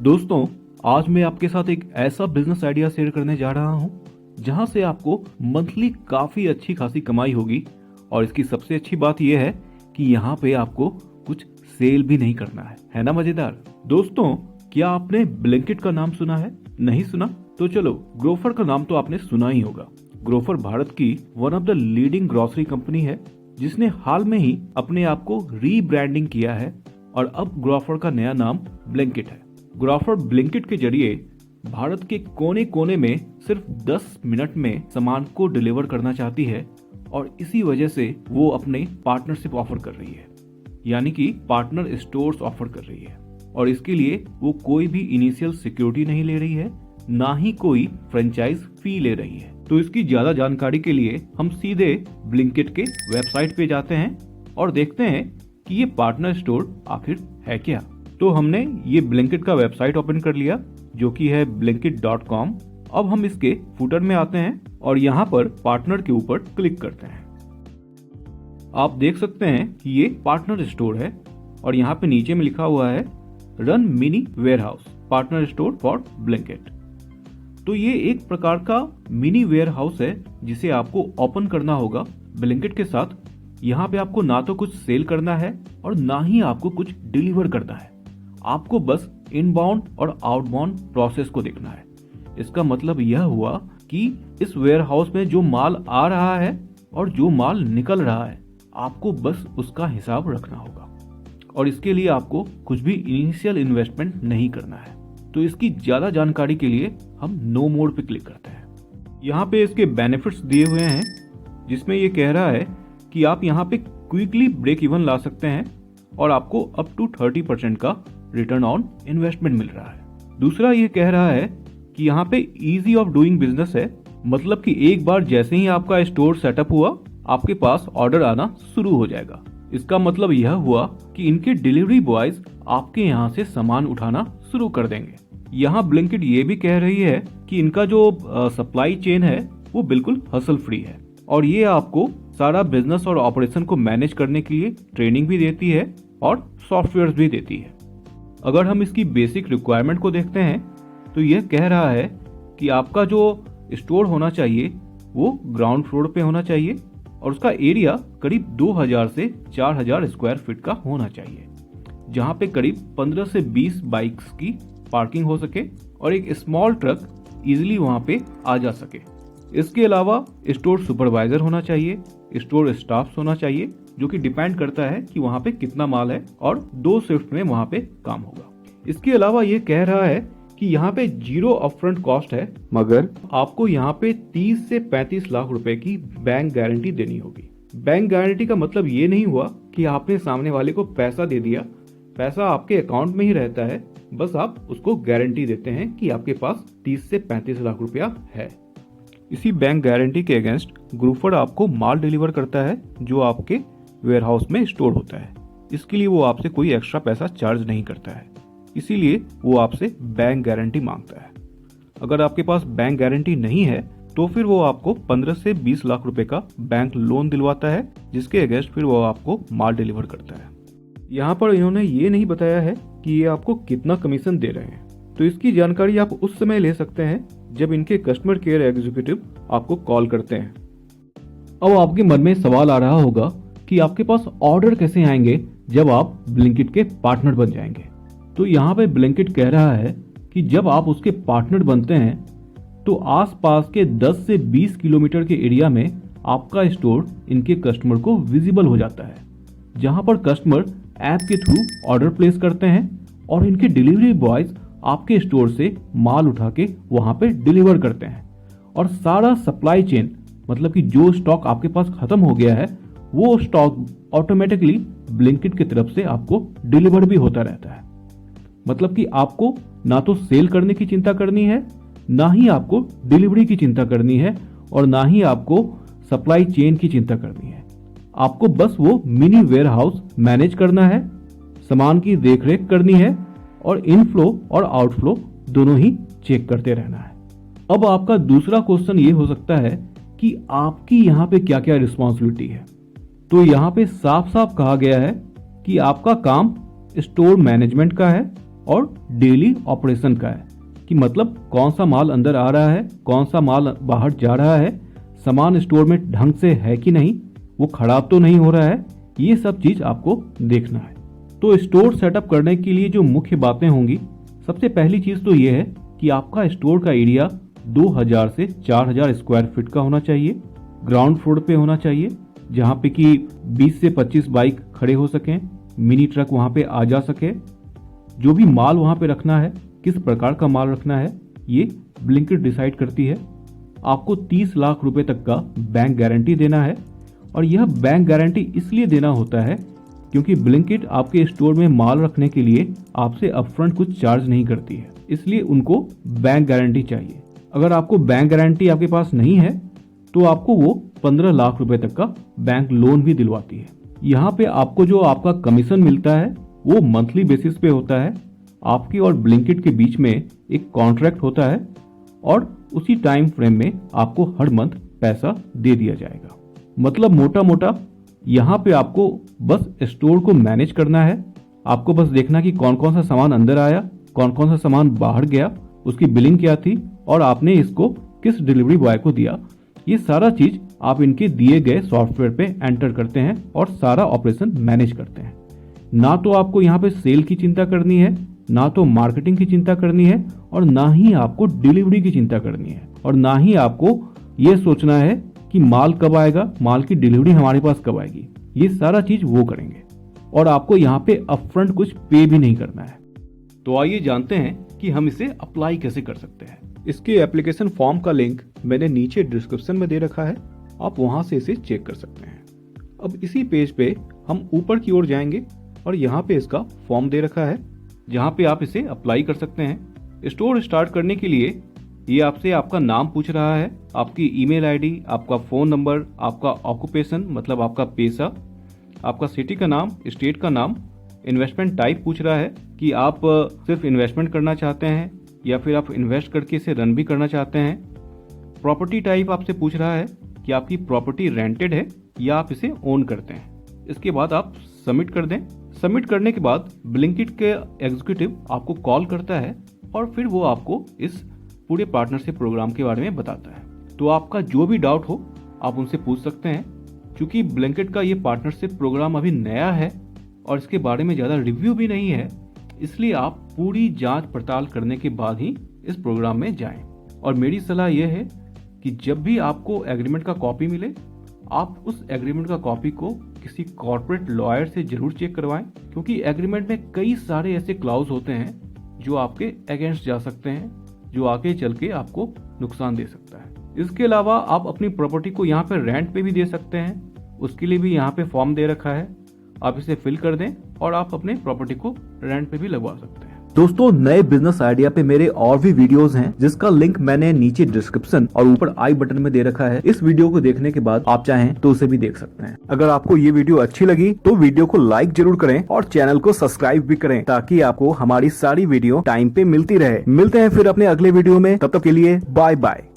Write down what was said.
दोस्तों, आज मैं आपके साथ एक ऐसा बिजनेस आइडिया शेयर करने जा रहा हूं जहां से आपको मंथली काफी अच्छी खासी कमाई होगी। और इसकी सबसे अच्छी बात यह है कि यहाँ पे आपको कुछ सेल भी नहीं करना है ना मजेदार। दोस्तों, क्या आपने ब्लिंकिट का नाम सुना है? नहीं सुना तो चलो, ग्रोफर का नाम तो आपने सुना ही होगा। ग्रोफर भारत की one of the leading grocery company है जिसने हाल में ही अपने आप को रीब्रांडिंग किया है और अब ग्रोफर का नया नाम ब्लिंकिट है। ग्रोफर ब्लिंकिट के जरिए भारत के कोने कोने में सिर्फ 10 मिनट में सामान को डिलीवर करना चाहती है और इसी वजह से वो अपने पार्टनरशिप ऑफर कर रही है, यानी कि पार्टनर स्टोर्स ऑफर कर रही है। और इसके लिए वो कोई भी इनिशियल सिक्योरिटी नहीं ले रही है, ना ही कोई फ्रेंचाइज फी ले रही है। तो इसकी ज्यादा जानकारी के लिए हम सीधे ब्लिंकिट के वेबसाइट पे जाते हैं और देखते हैं कि ये पार्टनर स्टोर आखिर है क्या। तो हमने ये ब्लिंकिट का वेबसाइट ओपन कर लिया जो कि है blinkit.com। अब हम इसके फुटर में आते हैं और यहाँ पर पार्टनर के ऊपर क्लिक करते हैं। आप देख सकते हैं कि ये पार्टनर स्टोर है और यहाँ पे नीचे में लिखा हुआ है run mini warehouse partner store for Blinkit. तो ये एक प्रकार का मिनी वेयरहाउस है जिसे आपको ओपन करना होगा ब्लिंकिट के साथ। यहाँ पे आपको ना तो कुछ सेल करना है और ना ही आपको कुछ डिलीवर करना है, आपको बस इनबाउंड और आउटबाउंड प्रोसेस को देखना है। इसका मतलब यह हुआ कि इस वेयरहाउस में जो माल आ रहा है और जो माल निकल रहा है, आपको बस उसका हिसाब रखना होगा और इसके लिए आपको कुछ भी इनिशियल इन्वेस्टमेंट नहीं करना है। तो इसकी ज्यादा जानकारी के लिए हम नो मोड पे क्लिक करते हैं। यहाँ पे इसके बेनिफिट्स दिए हुए हैं जिसमें ये कह रहा है कि आप यहाँ पे क्विकली ब्रेक इवन ला सकते हैं और आपको अप टू 30% का रिटर्न ऑन इन्वेस्टमेंट मिल रहा है। दूसरा ये कह रहा है कि यहाँ पे इजी ऑफ डूइंग बिजनेस है, मतलब कि एक बार जैसे ही आपका स्टोर सेटअप हुआ आपके पास ऑर्डर आना शुरू हो जाएगा। इसका मतलब यह हुआ कि इनके डिलीवरी बॉयज आपके यहाँ से सामान उठाना शुरू कर देंगे। यहाँ ब्लिंकिट ये भी कह रही है कि इनका जो सप्लाई चेन है वो बिल्कुल हसल फ्री है और ये आपको सारा बिजनेस और ऑपरेशन को मैनेज करने के लिए ट्रेनिंग भी देती है और सॉफ्टवेयर भी देती है। अगर हम इसकी बेसिक रिक्वायरमेंट को देखते हैं तो यह कह रहा है कि आपका जो स्टोर होना चाहिए वो ग्राउंड फ्लोर पे होना चाहिए और उसका एरिया करीब 2000 से 4000 स्क्वायर फीट का होना चाहिए, जहां पे करीब 15 से 20 बाइक्स की पार्किंग हो सके और एक स्मॉल ट्रक इजीली वहां पे आ जा सके। इसके अलावा स्टोर सुपरवाइजर होना चाहिए, स्टोर स्टाफ होना चाहिए, जो कि डिपेंड करता है कि वहां पे कितना माल है और 2 शिफ्ट में वहां पे काम होगा। इसके अलावा ये कह रहा है कि यहाँ पे 0 अपफ्रंट कॉस्ट है, मगर आपको यहाँ पे 30 से 35 लाख रुपए की बैंक गारंटी देनी होगी। बैंक गारंटी का मतलब ये नहीं हुआ कि आपने सामने वाले को पैसा दे दिया, पैसा आपके अकाउंट में ही रहता है, बस आप उसको गारंटी देते हैं कि आपके पास 30 से 35 लाख रुपया है। इसी बैंक गारंटी के अगेंस्ट ग्रोफर आपको माल डिलीवर करता है जो आपके वेयरहाउस में स्टोर होता है। इसके लिए वो आपसे कोई एक्स्ट्रा पैसा चार्ज नहीं करता है, इसीलिए वो आपसे बैंक गारंटी मांगता है। अगर आपके पास बैंक गारंटी नहीं है तो फिर वो आपको 15 से 20 लाख रुपए का बैंक लोन दिलवाता है, जिसके अगेंस्ट फिर वो आपको माल डिलीवर करता है। यहाँ पर इन्होंने ये नहीं बताया है कि ये आपको कितना कमीशन दे रहे हैं, तो इसकी जानकारी आप उस समय ले सकते हैं जब इनके कस्टमर केयर एग्जीक्यूटिव आपको कॉल करते हैं। अब आपके मन में सवाल आ रहा होगा कि आपके पास ऑर्डर कैसे आएंगे जब आप ब्लिंकिट के पार्टनर बन जाएंगे। तो यहाँ पे ब्लिंकिट कह रहा है कि जब आप उसके पार्टनर बनते हैं तो आसपास के 10 से 20 किलोमीटर के एरिया में आपका स्टोर इनके कस्टमर को विजिबल हो जाता है, जहां पर कस्टमर ऐप के थ्रू ऑर्डर प्लेस करते हैं और इनके डिलीवरी बॉयज आपके स्टोर से माल उठा के वहां पे डिलीवर करते हैं और सारा सप्लाई चेन, मतलब कि जो स्टॉक आपके पास खत्म हो गया है वो स्टॉक ऑटोमेटिकली ब्लिंकिट की तरफ से आपको डिलीवर भी होता रहता है। मतलब कि आपको ना तो सेल करने की चिंता करनी है, ना ही आपको डिलीवरी की चिंता करनी है और ना ही आपको सप्लाई चेन की चिंता करनी है। आपको बस वो मिनी वेयरहाउस मैनेज करना है, सामान की देखरेख करनी है और इनफ्लो और आउटफ्लो दोनों ही चेक करते रहना है। अब आपका दूसरा क्वेश्चन ये हो सकता है कि आपकी यहाँ पे क्या क्या रिस्पॉन्सिबिलिटी है। तो यहाँ पे साफ साफ कहा गया है कि आपका काम स्टोर मैनेजमेंट का है और डेली ऑपरेशन का है कि मतलब कौन सा माल अंदर आ रहा है, कौन सा माल बाहर जा रहा है, सामान स्टोर में ढंग से है कि नहीं, वो खराब तो नहीं हो रहा है, ये सब चीज आपको देखना है। तो स्टोर सेटअप करने के लिए जो मुख्य बातें होंगी, सबसे पहली चीज तो ये है कि आपका स्टोर का एरिया 2000 से 4000 स्क्वायर फीट का होना चाहिए। ग्राउंड फ्लोर पे होना चाहिए, जहाँ पे कि 20 से 25 बाइक खड़े हो सकें, मिनी ट्रक वहाँ पे आ जा सके। जो भी माल वहाँ पे रखना है, किस प्रकार का माल रखना है, ये ब्लिंकिट डिसाइड करती है। आपको 30 लाख रुपए तक का बैंक गारंटी देना है, और यह बैंक गारंटी इसलिए देना होता है क्योंकि ब्लिंकिट आपके स्टोर में माल रखने के लिए आपसे अपफ्रंट कुछ चार्ज नहीं करती है, इसलिए उनको बैंक गारंटी चाहिए। अगर आपको बैंक गारंटी आपके पास नहीं है तो आपको वो 15 लाख रुपए तक का बैंक लोन भी दिलवाती है। यहाँ पे आपको जो आपका कमीशन मिलता है वो मंथली बेसिस पे होता है। आपकी और ब्लिंकिट के बीच में एक कॉन्ट्रैक्ट होता है और उसी टाइम फ्रेम में आपको हर मंथ पैसा दे दिया जाएगा। मतलब मोटा मोटा यहाँ पे आपको बस स्टोर को मैनेज करना है। आपको बस देखना कि कौन कौन सा सामान अंदर आया, कौन कौन सा सामान बाहर गया, उसकी बिलिंग क्या थी और आपने इसको किस डिलीवरी बॉय को दिया। ये सारा चीज आप इनके दिए गए सॉफ्टवेयर पे एंटर करते हैं और सारा ऑपरेशन मैनेज करते हैं। ना तो आपको यहाँ पे सेल की चिंता करनी है, ना तो मार्केटिंग की चिंता करनी है, और ना ही आपको डिलीवरी की चिंता करनी है, और ना ही आपको ये सोचना है कि माल कब आएगा, माल की डिलीवरी हमारे पास कब आएगी। ये सारा चीज वो करेंगे और आपको यहाँ पे अपफ्रंट कुछ पे भी नहीं करना है। तो आइए जानते हैं कि हम इसे अप्लाई कैसे कर सकते हैं। इसके एप्लीकेशन फॉर्म का लिंक मैंने नीचे डिस्क्रिप्शन में दे रखा है, आप वहां से इसे चेक कर सकते हैं। अब इसी पेज पे हम ऊपर की ओर जाएंगे और यहाँ पे इसका फॉर्म दे रखा है, जहाँ पे आप इसे अप्लाई कर सकते हैं। स्टोर स्टार्ट करने के लिए ये आपसे आपका नाम पूछ रहा है, आपकी ईमेल आईडी, आपका फोन नंबर, आपका ऑक्यूपेशन मतलब आपका पेशा, आपका सिटी का नाम, स्टेट का नाम, इन्वेस्टमेंट टाइप पूछ रहा है कि आप सिर्फ इन्वेस्टमेंट करना चाहते हैं या फिर आप इन्वेस्ट करके इसे रन भी करना चाहते हैं। प्रॉपर्टी टाइप आपसे पूछ रहा है कि आपकी प्रॉपर्टी रेंटेड है या आप इसे ओन करते हैं। इसके बाद आप सबमिट कर दें। सबमिट करने के बाद ब्लिंकिट के एग्जीक्यूटिव आपको कॉल करता है और फिर वो आपको इस पूरे पार्टनरशिप प्रोग्राम के बारे में बताता है। तो आपका जो भी डाउट हो आप उनसे पूछ सकते हैं। क्योंकि ब्लिंकिट का ये पार्टनरशिप प्रोग्राम अभी नया है और इसके बारे में ज़्यादा रिव्यू भी नहीं है, इसलिए आप पूरी जांच पड़ताल करने के बाद ही इस प्रोग्राम में जाएं। और मेरी सलाह यह है कि जब भी आपको एग्रीमेंट का कॉपी मिले, आप उस एग्रीमेंट का कॉपी को किसी कॉर्पोरेट लॉयर से जरूर चेक करवाएं, क्योंकि एग्रीमेंट में कई सारे ऐसे क्लाउज होते हैं जो आपके अगेंस्ट जा सकते हैं, जो आगे चल के आपको नुकसान दे सकता है। इसके अलावा आप अपनी प्रॉपर्टी को यहाँ पे रेंट पे भी दे सकते हैं, उसके लिए भी यहाँ पे फॉर्म दे रखा है, आप इसे फिल कर दें और आप अपने प्रॉपर्टी को रेंट पे भी लगवा सकते हैं। दोस्तों, नए बिजनेस आइडिया पे मेरे और भी वीडियोस हैं, जिसका लिंक मैंने नीचे डिस्क्रिप्शन और ऊपर आई बटन में दे रखा है। इस वीडियो को देखने के बाद आप चाहें तो उसे भी देख सकते हैं। अगर आपको ये वीडियो अच्छी लगी तो वीडियो को लाइक जरूर करें और चैनल को सब्सक्राइब भी करें, ताकि आपको हमारी सारी वीडियो टाइम पे मिलती रहे। मिलते हैं फिर अपने अगले वीडियो में, तब तक के लिए बाय बाय।